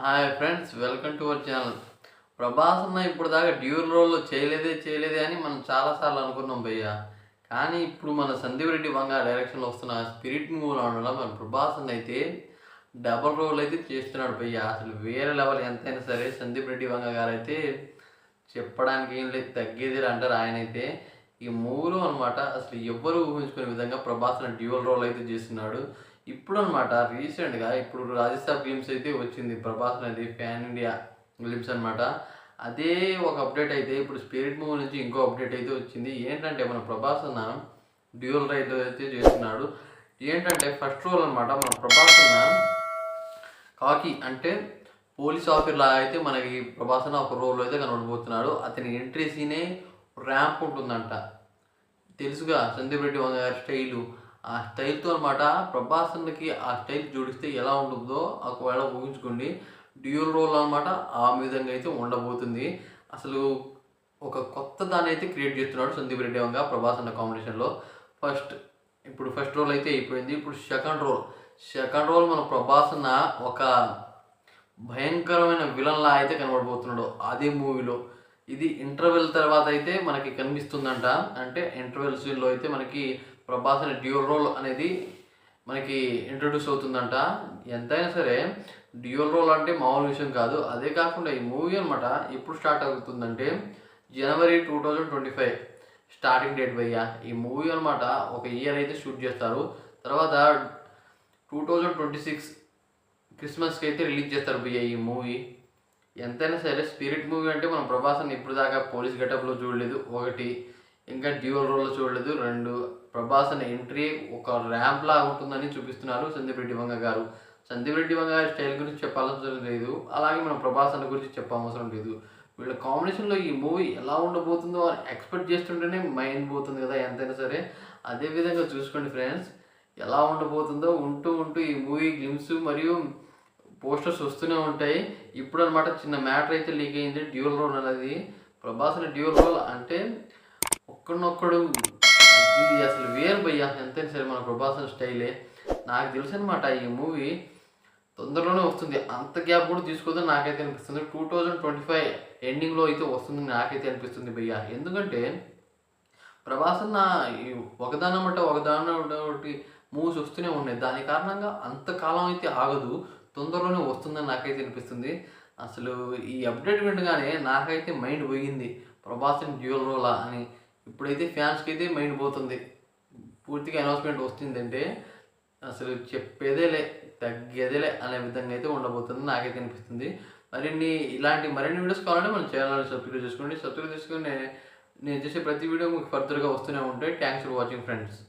Hi friends, welcome to our channel. Prabhas అన్న ఇప్పుడు దాకా డ్యూల్ రోల్ చేయలేదే అని మనం చాలాసార్లు అనుకున్నాం భయ్య. కానీ ఇప్పుడు మన సందీప్ రెడ్డి వంగ డైరెక్షన్లో వస్తున్న స్పిరిట్ మూవీలో ఉండడం మన ప్రభాస్ అన్న అయితే డబల్ రోల్ అయితే చేస్తున్నాడు భయ్య. అసలు వేరే లెవెల్. ఎంతైనా సరే సందీప్ రెడ్డి వంగ గారు అయితే చెప్పడానికి ఏం లేదు, తగ్గేది అంటారు ఆయన అయితే. ఈ మూవీలో అనమాట అసలు ఎవ్వరు ఊహించుకునే విధంగా ప్రభాస్ డ్యూయల్ రోల్ అయితే చేస్తున్నాడు. ఇప్పుడు అనమాట రీసెంట్గా ఇప్పుడు రాజస్థాన్ ఫిలిమ్స్ అయితే వచ్చింది ప్రభాస్ అనేది ప్యాన్ ఇండియా ఫిలిమ్స్ అనమాట. అదే ఒక అప్డేట్ అయితే ఇప్పుడు స్పిరిట్ మూవీ నుంచి ఇంకో అప్డేట్ అయితే వచ్చింది. ఏంటంటే మన ప్రభాస్ అన్న డ్యూయల్ రైట్ అయితే చేస్తున్నాడు. ఏంటంటే ఫస్ట్ రోల్ అనమాట మన ప్రభాస్ అన్న కాకి అంటే పోలీస్ ఆఫీసర్ లాగా అయితే మనకి ప్రభాస్ అన్న ఒక రోల్ అయితే కనబడిపోతున్నాడు. అతని ఎంట్రీ సీనే ర్యాంప్ ఉంటుందంట. తెలుసుగా సందీప్ రెడ్డి వంగ గారి స్టైలు, ఆ స్టైల్తో అనమాట ప్రభాస్ అన్నకి ఆ స్టైల్ జోడిస్తే ఎలా ఉంటుందో ఒకవేళ ఊహించుకోండి. డ్యూయల్ రోల్ అనమాట ఆ విధంగా అయితే ఉండబోతుంది. అసలు ఒక కొత్త దాన్ని అయితే క్రియేట్ చేస్తున్నాడు సందీప్ రెడ్డి వంగ ప్రభాస్ అన్న కాంబినేషన్లో. ఫస్ట్ రోల్ అయితే అయిపోయింది. ఇప్పుడు సెకండ్ రోల్ మన ప్రభాస్ అన్న ఒక భయంకరమైన విలన్లా అయితే కనబడబోతున్నాడు అదే మూవీలో. ఇది ఇంటర్వెల్ తర్వాత అయితే మనకి కనిపిస్తుందంట. అంటే ఇంటర్వెల్ సీన్లో అయితే మనకి ప్రభాస్ అనే డ్యూయల్ రోల్ అనేది మనకి ఇంట్రొడ్యూస్ అవుతుందంట. ఎంతైనా సరే డ్యూయల్ రోల్ అంటే మామూలు విషయం కాదు. అదే కాకుండా ఈ మూవీ అనమాట ఎప్పుడు స్టార్ట్ అవుతుందంటే జనవరి 2025 స్టార్టింగ్ డేట్ భయ్య. ఈ మూవీ అనమాట ఒక ఇయర్ అయితే షూట్ చేస్తారు. తర్వాత 2026 క్రిస్మస్కి అయితే రిలీజ్ చేస్తారు భయ్య ఈ మూవీ. ఎంతైనా సరే స్పిరిట్ మూవీ అంటే మనం ప్రభాస్ అని ఇప్పుడు దాకా పోలీస్ గెటప్లో చూడలేదు ఒకటి, ఇంకా డ్యూయల్ రోల్లో చూడలేదు రెండు. ప్రభాస్ అనే ఎంట్రీ ఒక ర్యాంప్ లా ఉంటుందని చూపిస్తున్నారు సందీప్ రెడ్డి వంగ గారు. సందీప్ రెడ్డి వంగ గారి స్టైల్ గురించి చెప్పాల్సిన లేదు, అలాగే మనం ప్రభాస్ అన్న గురించి చెప్పవసరం లేదు. వీళ్ళ కాంబినేషన్లో ఈ మూవీ ఎలా ఉండబోతుందో అని ఎక్స్పెక్ట్ చేస్తుంటేనే మైండ్ పోతుంది కదా ఎంతైనా సరే. అదేవిధంగా చూసుకోండి ఫ్రెండ్స్, ఎలా ఉండబోతుందో ఉంటూ ఈ మూవీ గ్లిమ్స్ మరియు పోస్టర్స్ వస్తూనే ఉంటాయి. ఇప్పుడు అనమాట చిన్న మ్యాటర్ అయితే లీక్ అయింది. డ్యూయల్ రోల్ అనేది ప్రభాస్ అనే డ్యూయల్ రోల్ అంటే ఒక్కడనొక్కడు ఇది అసలు వేరు భయ్యా. ఎంతైనా సరే మన ప్రభాస్ అనే స్టైలే. నాకు తెలుసు అనమాట ఈ మూవీ తొందరలోనే వస్తుంది, అంత గ్యాప్ కూడా తీసుకోదని నాకైతే అనిపిస్తుంది. 2025 ఎండింగ్లో అయితే వస్తుందని నాకైతే అనిపిస్తుంది భయ్యా. ఎందుకంటే ప్రభాస్ అన్న ఒకటి మూవీస్ వస్తూనే ఉన్నాయి. దాని కారణంగా అంతకాలం అయితే ఆగదు, తొందరలోనే వస్తుందని నాకైతే అనిపిస్తుంది. అసలు ఈ అప్డేట్ వినగానే నాకైతే మైండ్ పోయింది ప్రభాస్ డ్యూయల్ రోలా అని. ఇప్పుడైతే ఫ్యాన్స్కి అయితే మైండ్ పోతుంది. పూర్తిగా అనౌన్స్మెంట్ వస్తుందంటే అసలు చెప్పేదేలే తగ్గేదేలే అనే విధంగా అయితే ఉండబోతుంది నాకైతే అనిపిస్తుంది. మరిన్ని వీడియోస్ కావాలంటే మన ఛానల్ సబ్స్క్రైబ్ చేసుకోండి. నేను చేసే ప్రతి వీడియో మీకు ఫర్దర్గా వస్తూనే ఉంటాయి. Thanks for watching friends.